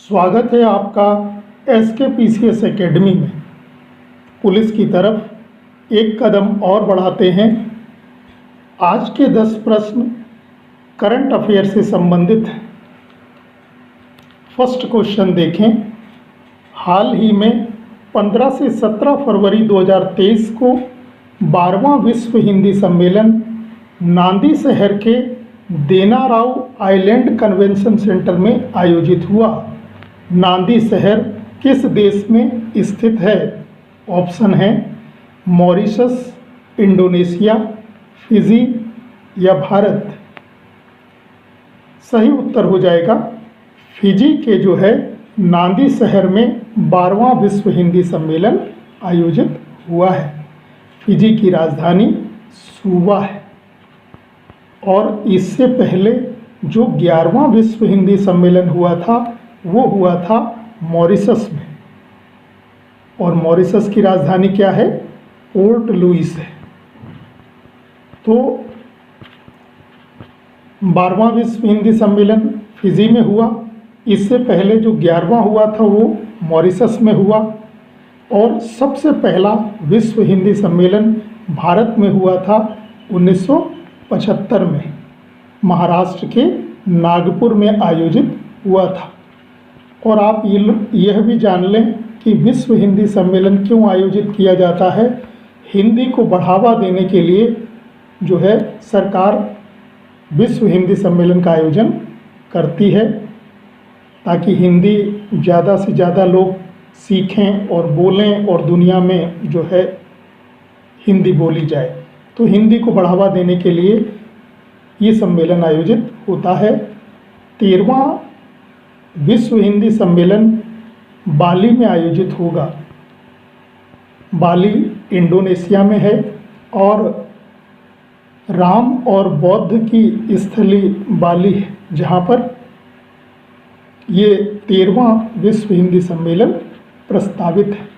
स्वागत है आपका SKPCS एकेडमी में। पुलिस की तरफ एक कदम और बढ़ाते हैं। आज के 10 प्रश्न करंट अफेयर से संबंधित हैं। फर्स्ट क्वेश्चन देखें। हाल ही में 15 से 17 फरवरी 2023 को 12वां विश्व हिंदी सम्मेलन नांदी शहर के देनाराव आइलैंड कन्वेंशन सेंटर में आयोजित हुआ। नांदी शहर किस देश में स्थित है? ऑप्शन है मॉरिशस, इंडोनेशिया, फिजी या भारत। सही उत्तर हो जाएगा फिजी के जो है नांदी शहर में 12वां विश्व हिंदी सम्मेलन आयोजित हुआ है। फिजी की राजधानी सुवा है। और इससे पहले जो 11वां विश्व हिंदी सम्मेलन हुआ था वो हुआ था मॉरिशस में। और मॉरिशस की राजधानी क्या है? पोर्ट लुइस है। तो 12वां विश्व हिंदी सम्मेलन फिजी में हुआ। इससे पहले जो 11वां हुआ था वो मॉरिशस में हुआ। और सबसे पहला विश्व हिंदी सम्मेलन भारत में हुआ था 1975 में, महाराष्ट्र के नागपुर में आयोजित हुआ था। और आप यह भी जान लें कि विश्व हिंदी सम्मेलन क्यों आयोजित किया जाता है। हिंदी को बढ़ावा देने के लिए जो है सरकार विश्व हिंदी सम्मेलन का आयोजन करती है, ताकि हिंदी ज़्यादा से ज़्यादा लोग सीखें और बोलें और दुनिया में जो है हिंदी बोली जाए। तो हिंदी को बढ़ावा देने के लिए ये सम्मेलन आयोजित होता है। 13वां विश्व हिंदी सम्मेलन बाली में आयोजित होगा। बाली इंडोनेशिया में है और राम और बौद्ध की स्थली बाली है, जहाँ पर ये 13वां विश्व हिंदी सम्मेलन प्रस्तावित है।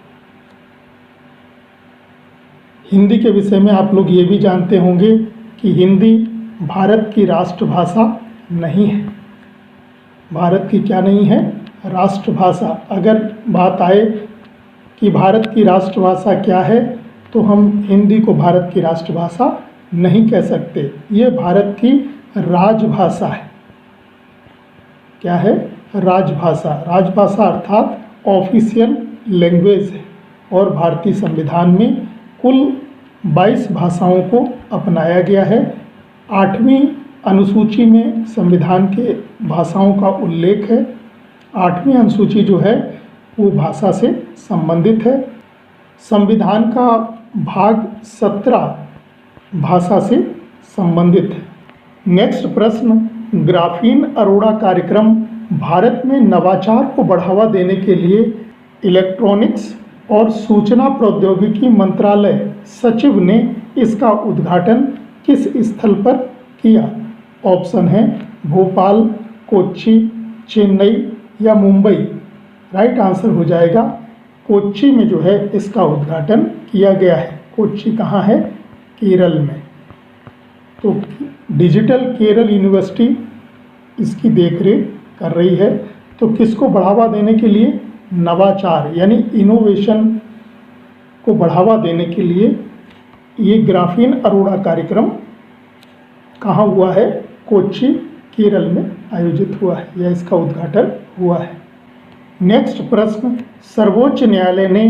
हिंदी के विषय में आप लोग ये भी जानते होंगे कि हिंदी भारत की राष्ट्रभाषा नहीं है। भारत की क्या नहीं है? राष्ट्रभाषा। अगर बात आए कि भारत की राष्ट्रभाषा क्या है, तो हम हिंदी को भारत की राष्ट्रभाषा नहीं कह सकते। ये भारत की राजभाषा है। क्या है? राजभाषा। राजभाषा अर्थात ऑफिशियल लैंग्वेज है। और भारतीय संविधान में कुल 22 भाषाओं को अपनाया गया है। 8वीं अनुसूची में संविधान के भाषाओं का उल्लेख है। 8वीं अनुसूची जो है वो भाषा से संबंधित है। संविधान का भाग 17 भाषा से संबंधित है। नेक्स्ट प्रश्न। ग्राफीन अरोड़ा कार्यक्रम भारत में नवाचार को बढ़ावा देने के लिए इलेक्ट्रॉनिक्स और सूचना प्रौद्योगिकी मंत्रालय सचिव ने इसका उद्घाटन किस स्थल पर किया? ऑप्शन है भोपाल, कोच्चि, चेन्नई या मुंबई। राइट आंसर हो जाएगा कोच्चि में जो है इसका उद्घाटन किया गया है। कोच्चि कहाँ है? केरल में। तो डिजिटल केरल यूनिवर्सिटी इसकी देखरेख कर रही है। तो किसको बढ़ावा देने के लिए? नवाचार यानी इनोवेशन को बढ़ावा देने के लिए ये ग्राफीन अरोड़ा कार्यक्रम कहाँ हुआ है? कोच्चि, केरल में आयोजित हुआ है या इसका उद्घाटन हुआ है। नेक्स्ट प्रश्न। सर्वोच्च न्यायालय ने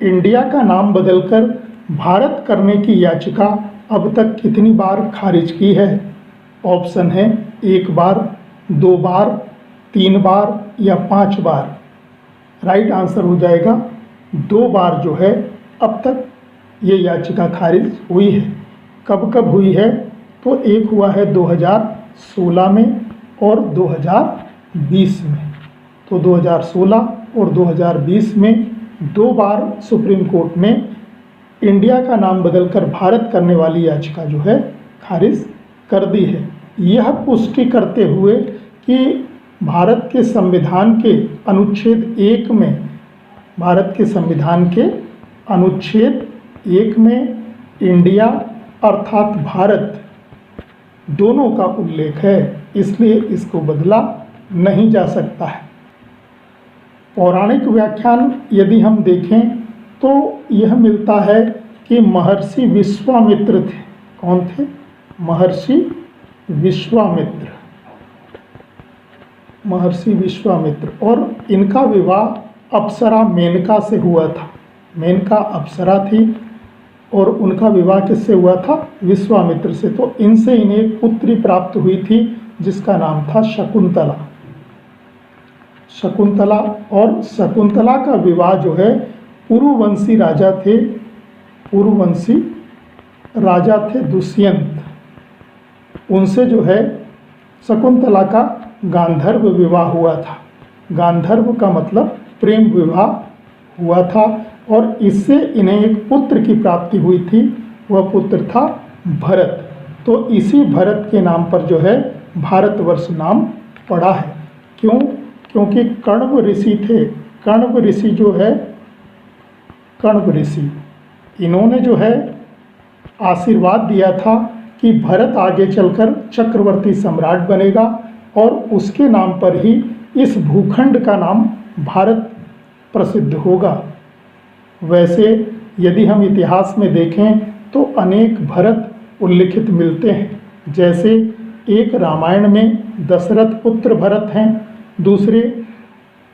इंडिया का नाम बदलकर भारत करने की याचिका अब तक कितनी बार खारिज की है? ऑप्शन है 1 बार, 2 बार, 3 बार या 5 बार। राइट आंसर हो जाएगा 2 बार जो है अब तक ये याचिका खारिज हुई है। कब कब हुई है? तो एक हुआ है 2016 में और 2020 में। तो 2016 और 2020 में 2 बार सुप्रीम कोर्ट ने इंडिया का नाम बदलकर भारत करने वाली याचिका जो है खारिज कर दी है। यह पुष्टि करते हुए कि भारत के संविधान के अनुच्छेद 1 में, भारत के संविधान के अनुच्छेद 1 में इंडिया अर्थात भारत दोनों का उल्लेख है, इसलिए इसको बदला नहीं जा सकता है। पौराणिक व्याख्यान यदि हम देखें तो यह मिलता है कि महर्षि विश्वामित्र थे। कौन थे? महर्षि विश्वामित्र। महर्षि विश्वामित्र, और इनका विवाह अप्सरा मेनका से हुआ था। मेनका अप्सरा थी और उनका विवाह किससे हुआ था? विश्वामित्र से। तो इनसे इन्हें एक पुत्री प्राप्त हुई थी जिसका नाम था शकुंतला। शकुंतला, और शकुंतला का विवाह जो है पुरुवंशी राजा थे, पुरुवंशी राजा थे दुष्यंत, उनसे जो है शकुंतला का गांधर्व विवाह हुआ था। गांधर्व का मतलब प्रेम विवाह हुआ था और इससे इन्हें एक पुत्र की प्राप्ति हुई थी। वह पुत्र था भरत। तो इसी भरत के नाम पर जो है भारतवर्ष नाम पड़ा है। क्यों? क्योंकि कण्व ऋषि थे। कण्व ऋषि जो है, कण्व ऋषि, इन्होंने जो है आशीर्वाद दिया था कि भरत आगे चलकर चक्रवर्ती सम्राट बनेगा और उसके नाम पर ही इस भूखंड का नाम भारत प्रसिद्ध होगा। वैसे यदि हम इतिहास में देखें तो अनेक भरत उल्लिखित मिलते हैं। जैसे एक रामायण में दशरथ पुत्र भरत हैं, दूसरे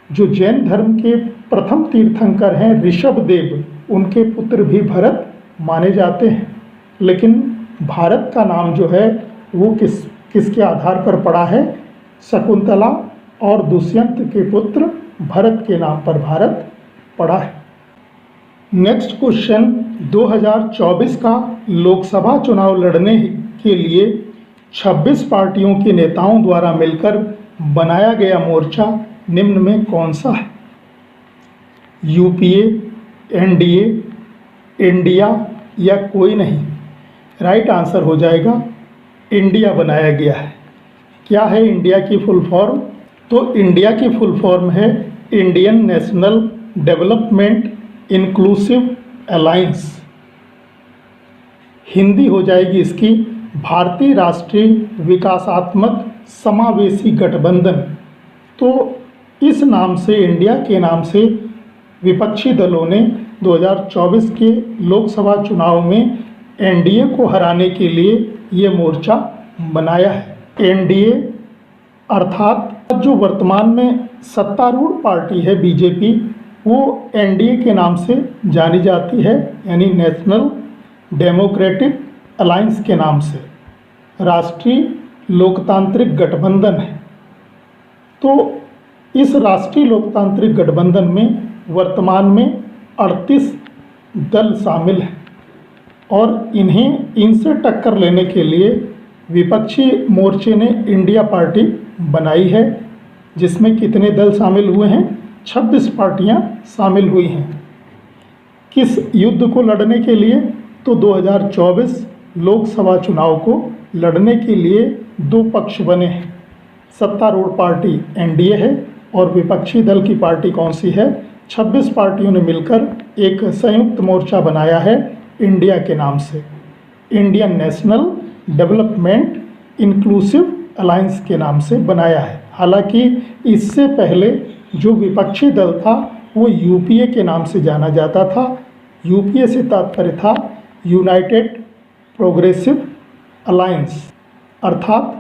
जो जैन धर्म के प्रथम तीर्थंकर हैं ऋषभदेव, उनके पुत्र भी भरत माने जाते हैं। लेकिन भारत का नाम जो है वो किसके आधार पर पड़ा है? शकुंतला और दुष्यंत के पुत्र भरत के नाम पर भारत पड़ा है। नेक्स्ट क्वेश्चन, 2024 का लोकसभा चुनाव लड़ने के लिए 26 पार्टियों के नेताओं द्वारा मिलकर बनाया गया मोर्चा निम्न में कौन सा है? यूपीए, एनडीए, इंडिया या कोई नहीं? राइट आंसर हो जाएगा इंडिया बनाया गया है। क्या है इंडिया की फुल फॉर्म? तो इंडिया की फुल फॉर्म है Indian national development inclusive alliance. Hindi हो जाएगी इसकी भारतीय राष्ट्रीय विकासात्मक समावेशी गठबंधन। तो इस नाम से, इंडिया के नाम से विपक्षी दलों ने 2024 के लोकसभा चुनाव में एनडीए को हराने के लिए ये मोर्चा बनाया है। एनडीए अर्थात जो वर्तमान में सत्तारूढ़ पार्टी है बीजेपी, वो एनडीए के नाम से जानी जाती है, यानी नेशनल डेमोक्रेटिक अलायंस के नाम से राष्ट्रीय लोकतांत्रिक गठबंधन है। तो इस राष्ट्रीय लोकतांत्रिक गठबंधन में वर्तमान में 38 दल शामिल हैं और इनसे टक्कर लेने के लिए विपक्षी मोर्चे ने इंडिया पार्टी बनाई है, जिसमें कितने दल शामिल हुए हैं? 26 पार्टियां शामिल हुई हैं। किस युद्ध को लड़ने के लिए? तो 2024 लोकसभा चुनाव को लड़ने के लिए दो पक्ष बने हैं। सत्तारूढ़ पार्टी एनडीए है और विपक्षी दल की पार्टी कौन सी है? 26 पार्टियों ने मिलकर एक संयुक्त मोर्चा बनाया है इंडिया के नाम से, Indian national development inclusive alliance के नाम से बनाया है। हालांकि इससे पहले जो विपक्षी दल था वो यूपीए के नाम से जाना जाता था। यूपीए से तात्पर्य था यूनाइटेड प्रोग्रेसिव अलायंस, अर्थात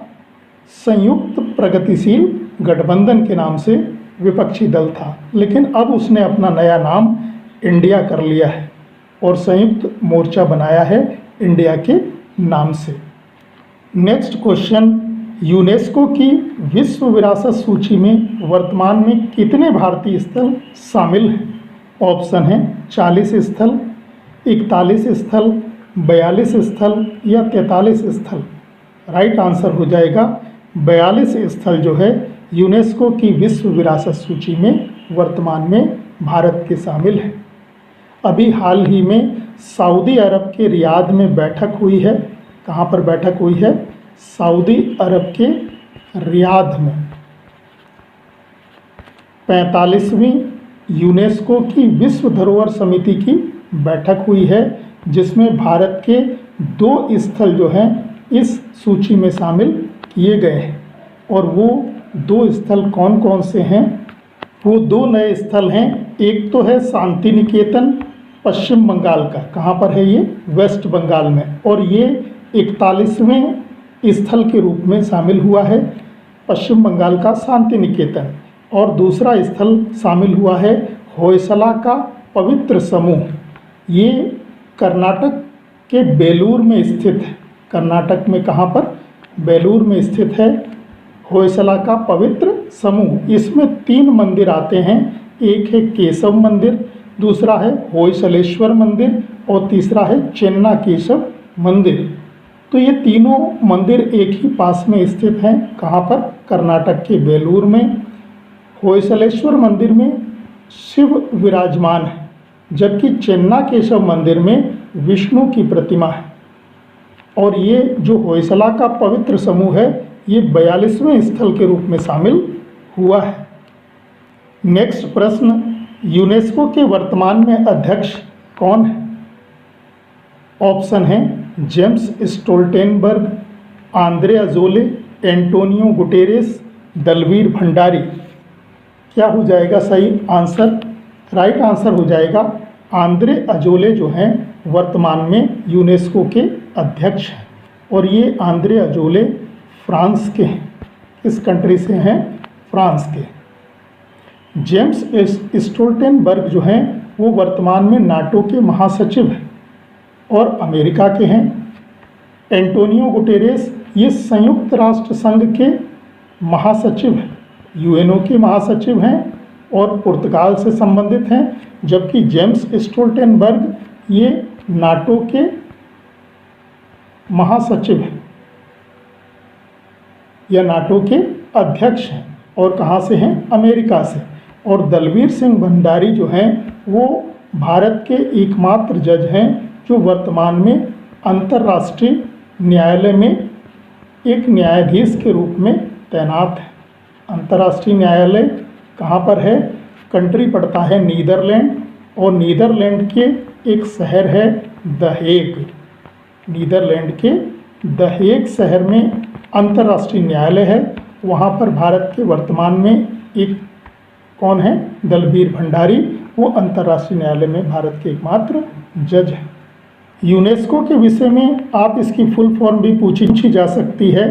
संयुक्त प्रगतिशील गठबंधन के नाम से विपक्षी दल था। लेकिन अब उसने अपना नया नाम इंडिया कर लिया है और संयुक्त मोर्चा बनाया है इंडिया के नाम से। नेक्स्ट क्वेश्चन, यूनेस्को की विश्व विरासत सूची में वर्तमान में कितने भारतीय स्थल शामिल हैं? ऑप्शन है 40 स्थल, 41 स्थल, 42 स्थल या 43 स्थल। राइट आंसर हो जाएगा 42 स्थल जो है यूनेस्को की विश्व विरासत सूची में वर्तमान में भारत के शामिल हैं। अभी हाल ही में सऊदी अरब के रियाद में बैठक हुई है। कहाँ पर बैठक हुई है? सऊदी अरब के रियाद में 45वीं यूनेस्को की विश्व धरोहर समिति की बैठक हुई है, जिसमें भारत के 2 स्थल जो हैं इस सूची में शामिल किए गए हैं। और वो 2 स्थल कौन कौन से हैं? वो दो नए स्थल हैं। एक तो है शांति निकेतन पश्चिम बंगाल का, कहाँ पर है ये? वेस्ट बंगाल में। और ये 41वें स्थल के रूप में शामिल हुआ है, पश्चिम बंगाल का शांति निकेतन। और दूसरा स्थल शामिल हुआ है होयसला का पवित्र समूह। ये कर्नाटक के बेलूर में स्थित है। कर्नाटक में कहाँ पर? बेलूर में स्थित है होयसला का पवित्र समूह। इसमें 3 मंदिर आते हैं। एक है केशव मंदिर, दूसरा है होयसलेश्वर मंदिर और तीसरा है चेन्ना केशव मंदिर। तो ये तीनों मंदिर एक ही पास में स्थित हैं। कहाँ पर? कर्नाटक के बेलूर में। होयसलेश्वर मंदिर में शिव विराजमान है, जबकि चेन्ना केशव मंदिर में विष्णु की प्रतिमा है। और ये जो होयसला का पवित्र समूह है, ये 42वें स्थल के रूप में शामिल हुआ है। नेक्स्ट प्रश्न, यूनेस्को के वर्तमान में अध्यक्ष कौन है? ऑप्शन है James Stoltenberg, Audrey Azoulay, Antonio Guterres, Dalveer Bhandari. क्या हो जाएगा सही आंसर? राइट आंसर हो जाएगा आंद्रे अजोले जो हैं वर्तमान में यूनेस्को के अध्यक्ष हैं। और ये आंद्रे अजोले फ्रांस के हैं। किस कंट्री से हैं? फ्रांस के। जेम्स स्टोल्टेनबर्ग जो हैं वो वर्तमान में नाटो के महासचिव हैं और अमेरिका के हैं। एंटोनियो गुटेरेस ये संयुक्त राष्ट्र संघ के महासचिव हैं, यूएनओ के महासचिव हैं और पुर्तगाल से संबंधित हैं। जबकि जेम्स स्टोल्टेनबर्ग ये नाटो के महासचिव हैं या नाटो के अध्यक्ष हैं। और कहाँ से हैं? अमेरिका से। और दलवीर सिंह भंडारी जो हैं वो भारत के एकमात्र जज हैं जो वर्तमान में अंतर्राष्ट्रीय न्यायालय में एक न्यायाधीश के रूप में तैनात है। अंतर्राष्ट्रीय न्यायालय कहाँ पर है? कंट्री पड़ता है नीदरलैंड, और नीदरलैंड के एक शहर है द हेग। नीदरलैंड के द हेग शहर में अंतर्राष्ट्रीय न्यायालय है। वहाँ पर भारत के वर्तमान में एक कौन है? दलवीर भंडारी। वो अंतर्राष्ट्रीय न्यायालय में भारत के एकमात्र जज हैं। यूनेस्को के विषय में आप इसकी फुल फॉर्म भी पूछी जा सकती है।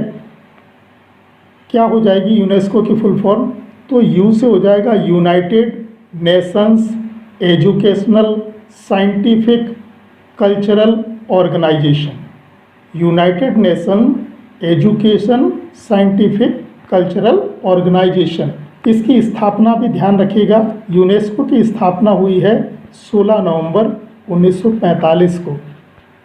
क्या हो जाएगी यूनेस्को की फुल फॉर्म? तो यू से हो जाएगा United Nations Educational Scientific Cultural Organization. United Nation Education Scientific Cultural Organization. इसकी स्थापना भी ध्यान रखिएगा, यूनेस्को की स्थापना हुई है 16 नवंबर 1945 को।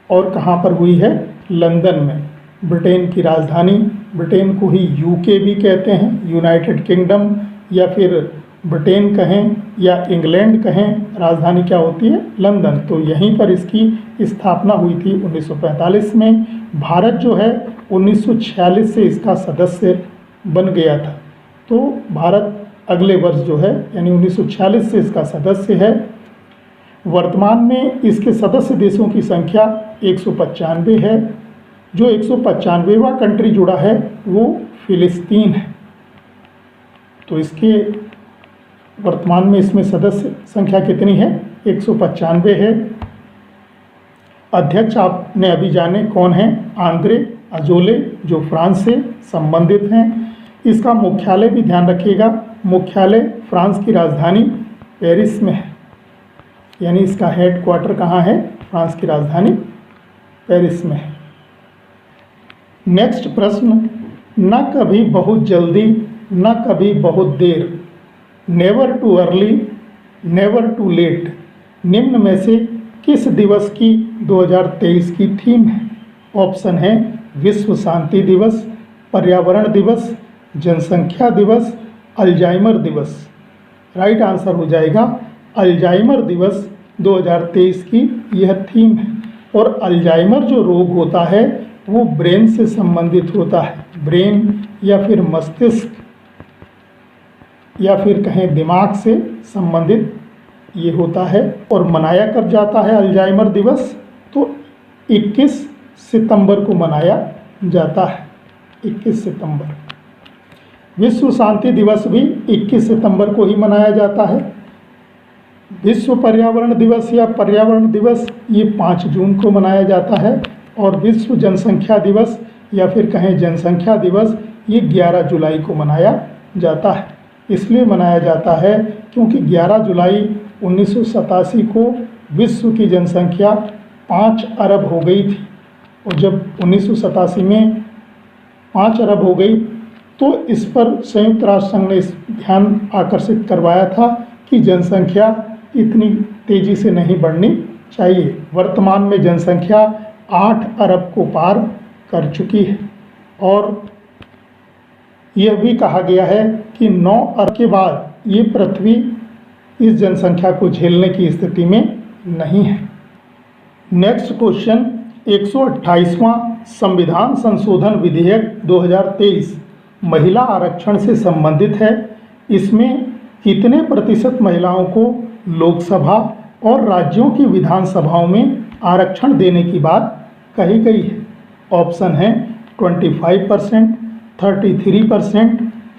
और कहाँ पर हुई है? लंदन में। ब्रिटेन की राजधानी, ब्रिटेन को ही यूके भी कहते हैं, यूनाइटेड किंगडम, या फिर ब्रिटेन कहें या इंग्लैंड कहें, राजधानी क्या होती है? लंदन। तो यहीं पर इसकी स्थापना हुई थी 1945 में। भारत जो है 1946 से इसका सदस्य बन गया था। तो भारत अगले वर्ष जो है यानी 1946 से इसका सदस्य है। वर्तमान में इसके सदस्य देशों की संख्या 195 है। जो 195वां कंट्री जुड़ा है वो फिलिस्तीन है। तो इसके वर्तमान में इसमें सदस्य संख्या कितनी है? 195 है। अध्यक्ष आपने अभी जाने कौन है? आंद्रे अजोले, जो फ्रांस से संबंधित हैं। इसका मुख्यालय भी ध्यान रखिएगा, मुख्यालय फ्रांस की राजधानी पेरिस में है, यानी इसका हेड क्वार्टर कहाँ है? फ्रांस की राजधानी पेरिस में है। नेक्स्ट प्रश्न, न कभी बहुत जल्दी न कभी बहुत देर, never too early never too late, निम्न में से किस दिवस की 2023 की थीम है? ऑप्शन है विश्व शांति दिवस, पर्यावरण दिवस, जनसंख्या दिवस, अल्जाइमर दिवस। राइट आंसर हो जाएगा अल्जाइमर दिवस 2023 की यह थीम है। और अल्जाइमर जो रोग होता है वो ब्रेन से संबंधित होता है, ब्रेन या फिर मस्तिष्क या फिर कहें दिमाग से संबंधित ये होता है। और मनाया कब जाता है अल्जाइमर दिवस? तो 21 सितंबर को मनाया जाता है, 21 सितंबर। विश्व शांति दिवस भी 21 सितंबर को ही मनाया जाता है। विश्व पर्यावरण दिवस या पर्यावरण दिवस ये 5 जून को मनाया जाता है। और विश्व जनसंख्या दिवस या फिर कहें जनसंख्या दिवस ये 11 जुलाई को मनाया जाता है। इसलिए मनाया जाता है क्योंकि 11 जुलाई 1987 को विश्व की जनसंख्या 5 अरब हो गई थी। और जब 1987 में 5 अरब हो गई तो इस पर संयुक्त राष्ट्र संघ ने ध्यान आकर्षित करवाया था कि जनसंख्या इतनी तेज़ी से नहीं बढ़नी चाहिए। वर्तमान में जनसंख्या 8 अरब को पार कर चुकी है और यह भी कहा गया है कि 9 अरब के बाद ये पृथ्वी इस जनसंख्या को झेलने की स्थिति में नहीं है। नेक्स्ट क्वेश्चन, 128वां संविधान संशोधन विधेयक 2023 महिला आरक्षण से संबंधित है। इसमें कितने प्रतिशत महिलाओं को लोकसभा और राज्यों की विधानसभाओं में आरक्षण देने की बात कही गई है? ऑप्शन है 25%, 33%,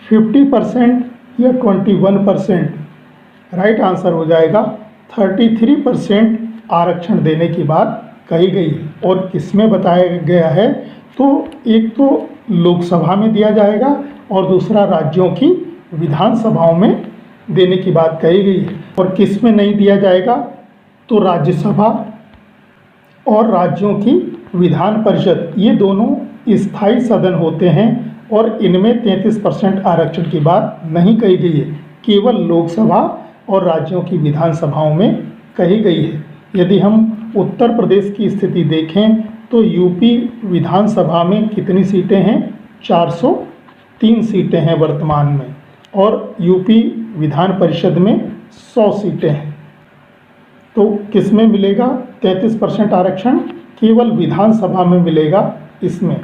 50% या 21%। राइट आंसर हो जाएगा 33% आरक्षण देने की बात कही गई है। और किसमें बताया गया है? तो एक तो लोकसभा में दिया जाएगा और दूसरा राज्यों की विधानसभाओं में देने की बात कही गई है। और किस में नहीं दिया जाएगा? तो राज्यसभा और राज्यों की विधान परिषद, ये दोनों स्थायी सदन होते हैं और इनमें 33% आरक्षण की बात नहीं कही गई है, केवल लोकसभा और राज्यों की विधानसभाओं में कही गई है। यदि हम उत्तर प्रदेश की स्थिति देखें तो यूपी विधानसभा में कितनी सीटें हैं? 403 सीटें हैं वर्तमान में और यूपी विधान परिषद में 100 सीटें हैं। तो किस में मिलेगा 33% आरक्षण? केवल विधानसभा में मिलेगा इसमें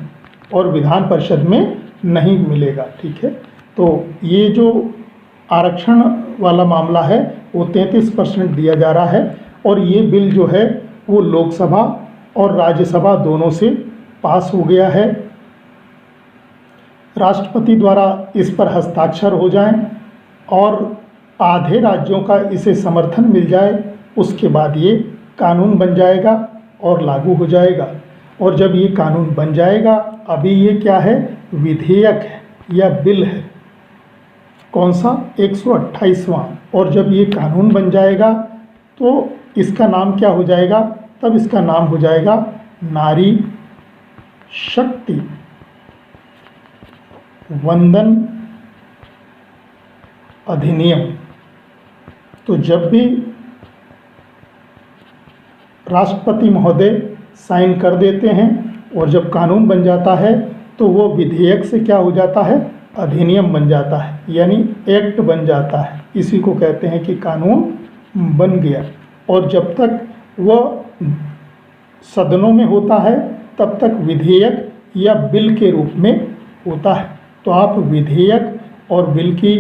और विधान परिषद में नहीं मिलेगा। ठीक है, तो ये जो आरक्षण वाला मामला है वो 33% दिया जा रहा है और ये बिल जो है वो लोकसभा और राज्यसभा दोनों से पास हो गया है। राष्ट्रपति द्वारा इस पर हस्ताक्षर हो जाएं और आधे राज्यों का इसे समर्थन मिल जाए, उसके बाद ये कानून बन जाएगा और लागू हो जाएगा। और जब ये कानून बन जाएगा, अभी ये क्या है? विधेयक है या बिल है। कौन सा? 128वां। और जब ये कानून बन जाएगा तो इसका नाम क्या हो जाएगा? तब इसका नाम हो जाएगा नारी शक्ति वंदन अधिनियम। तो जब भी राष्ट्रपति महोदय साइन कर देते हैं और जब कानून बन जाता है तो वो विधेयक से क्या हो जाता है? अधिनियम बन जाता है, यानी एक्ट बन जाता है। इसी को कहते हैं कि कानून बन गया। और जब तक वह सदनों में होता है तब तक विधेयक या बिल के रूप में होता है। तो आप विधेयक और बिल की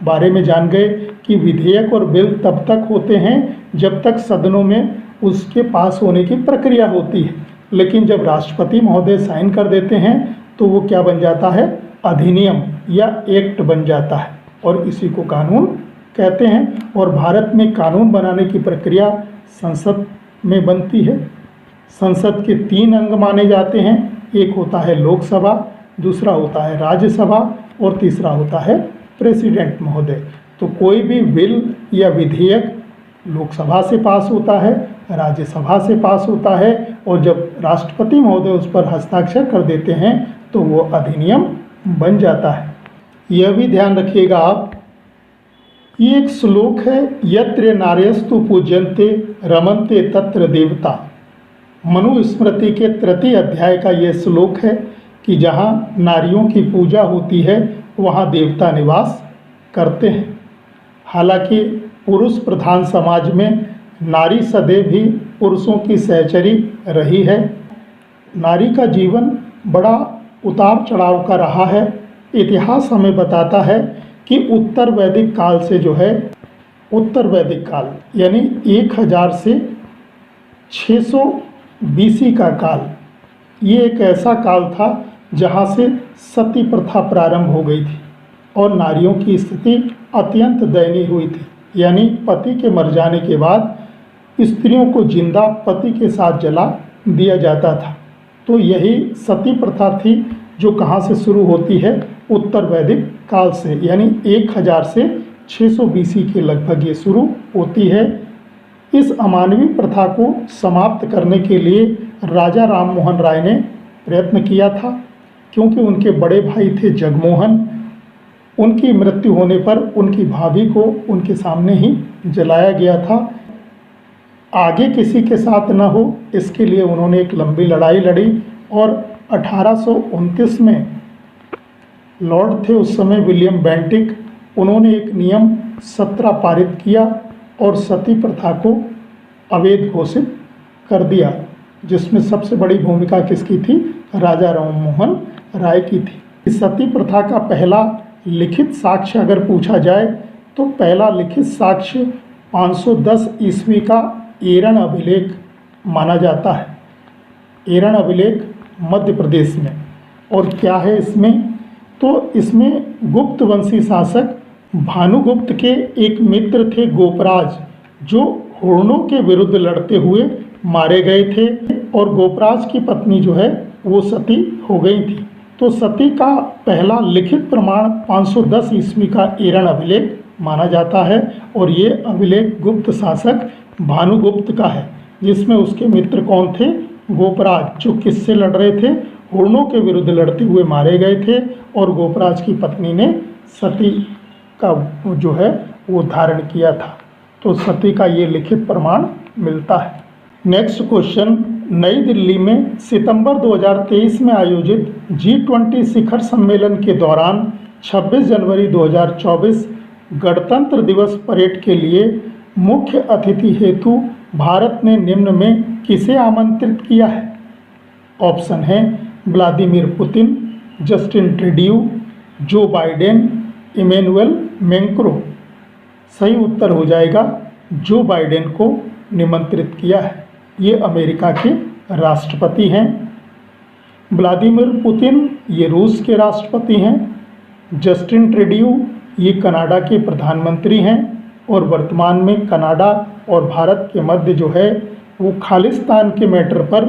बारे में जान गए कि विधेयक और बिल तब तक होते हैं जब तक सदनों में उसके पास होने की प्रक्रिया होती है। लेकिन जब राष्ट्रपति महोदय साइन कर देते हैं तो वो क्या बन जाता है? अधिनियम या एक्ट बन जाता है और इसी को कानून कहते हैं। और भारत में कानून बनाने की प्रक्रिया संसद में बनती है। संसद के 3 अंग माने जाते हैं, एक होता है लोकसभा, दूसरा होता है राज्यसभा और तीसरा होता है प्रेसिडेंट महोदय। तो कोई भी बिल या विधेयक लोकसभा से पास होता है, राज्यसभा से पास होता है और जब राष्ट्रपति महोदय उस पर हस्ताक्षर कर देते हैं तो वो अधिनियम बन जाता है। यह भी ध्यान रखिएगा आप, ये एक श्लोक है, यत्र नार्यस्तु पूज्यन्ते रमन्ते तत्र देवता। मनुस्मृति के 3 अध्याय का यह श्लोक है कि जहाँ नारियों की पूजा होती है वहाँ देवता निवास करते हैं। हालांकि पुरुष प्रधान समाज में नारी सदैव ही पुरुषों की सहचरी रही है। नारी का जीवन बड़ा उतार चढ़ाव का रहा है। इतिहास हमें बताता है कि उत्तर वैदिक काल से जो है, उत्तर वैदिक काल यानी 1000 से 600 BC का काल, ये एक ऐसा काल था जहाँ से सती प्रथा प्रारंभ हो गई थी। और नारियों की स्थिति अत्यंत दयनीय हुई थी, यानी पति के मर जाने के बाद स्त्रियों को जिंदा पति के साथ जला दिया जाता था। तो यही सती प्रथा थी, जो कहाँ से शुरू होती है, उत्तर वैदिक काल से, यानी 1000 से 600 BC के लगभग ये शुरू होती है। इस अमानवीय प्रथा को समाप्त करने के लिए राजा राम मोहन राय ने प्रयत्न किया था, क्योंकि उनके बड़े भाई थे जगमोहन। उनकी मृत्यु होने पर उनकी भाभी को उनके सामने ही जलाया गया था। आगे किसी के साथ न हो, इसके लिए उन्होंने एक लंबी लड़ाई लड़ी और 1829 में लॉर्ड थे उस समय विलियम बेंटिक, उन्होंने एक नियम 17 पारित किया और सती प्रथा को अवैध घोषित कर दिया, जिसमें सबसे बड़ी भूमिका किसकी थी, राजा राम मोहन राय की थी। इस सती प्रथा का पहला लिखित साक्ष्य अगर पूछा जाए तो पहला लिखित साक्ष्य 510 ईस्वी का एरन अभिलेख माना जाता है। एरन अभिलेख मध्य प्रदेश में। और क्या है इसमें, तो इसमें गुप्त वंशी शासक भानुगुप्त के एक मित्र थे गोपराज, जो हुरणों के विरुद्ध लड़ते हुए मारे गए थे और गोपराज की पत्नी जो है वो सती हो गई थी। तो सती का पहला लिखित प्रमाण 510 ईस्वी का एरन अभिलेख माना जाता है और ये अभिलेख गुप्त शासक भानुगुप्त का है, जिसमें उसके मित्र कौन थे, गोपराज, जो किससे लड़ रहे थे, हुरणों के विरुद्ध लड़ते हुए मारे गए थे और गोपराज की पत्नी ने सती का जो है वो धारण किया था। तो सती का ये लिखित प्रमाण मिलता है। नेक्स्ट क्वेश्चन, नई दिल्ली में सितंबर 2023 में आयोजित G20 शिखर सम्मेलन के दौरान 26 जनवरी 2024 गणतंत्र दिवस परेड के लिए मुख्य अतिथि हेतु भारत ने निम्न में किसे आमंत्रित किया है? ऑप्शन है Vladimir Putin, Justin ट्रूडेau, Joe Biden, Emmanuel Macron. सही उत्तर हो जाएगा जो बाइडेन को निमंत्रित किया है। ये अमेरिका के राष्ट्रपति हैं। व्लादिमीर पुतिन ये रूस के राष्ट्रपति हैं। जस्टिन ट्रूडेau ये कनाडा के प्रधानमंत्री हैं और वर्तमान में कनाडा और भारत के मध्य जो है वो खालिस्तान के मैटर पर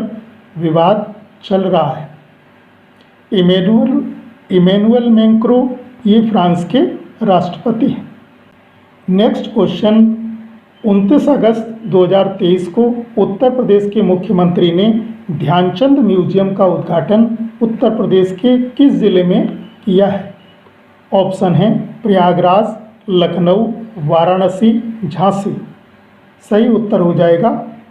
विवाद चल रहा है। इमैनुअल मैक्रों ये फ्रांस के राष्ट्रपति हैं। नेक्स्ट क्वेश्चन, 29 अगस्त 2023 को उत्तर प्रदेश के मुख्यमंत्री ने ध्यानचंद म्यूजियम का उद्घाटन उत्तर प्रदेश के किस जिले में किया है? ऑप्शन है प्रयागराज, लखनऊ, वाराणसी, झांसी। सही उत्तर हो जाएगा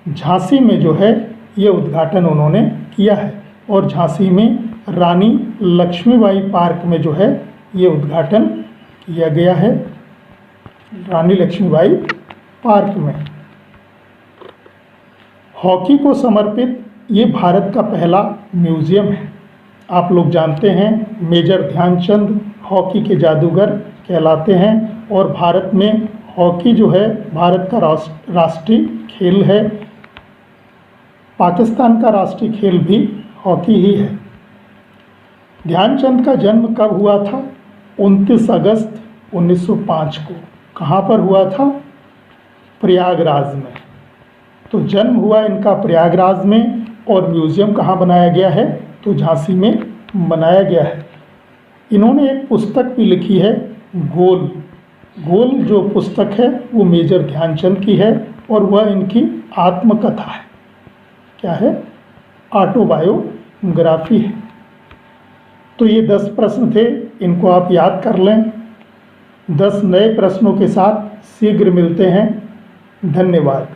झांसी में जो है ये उद्घाटन उन्होंने किया है और झांसी में रानी लक्ष्मीबाई पार्क में जो है ये उद्घाटन किया गया है, रानी लक्ष्मीबाई पार्क में। हॉकी को समर्पित ये भारत का पहला म्यूजियम है। आप लोग जानते हैं मेजर ध्यानचंद हॉकी के जादूगर कहलाते हैं और भारत में हॉकी जो है भारत का राष्ट्रीय खेल है। पाकिस्तान का राष्ट्रीय खेल भी हॉकी ही है। ध्यानचंद का जन्म कब हुआ था? 29 अगस्त 1905 को। कहाँ पर हुआ था? प्रयागराज में। तो जन्म हुआ इनका प्रयागराज में और म्यूजियम कहाँ बनाया गया है? तो झांसी में बनाया गया है। इन्होंने एक पुस्तक भी लिखी है, गोल। गोल जो पुस्तक है वो मेजर ध्यानचंद की है और वह इनकी आत्मकथा है। क्या है? ऑटोबायोग्राफी है। तो ये 10 प्रश्न थे, इनको आप याद कर लें। 10 नए प्रश्नों के साथ शीघ्र मिलते हैं। धन्यवाद।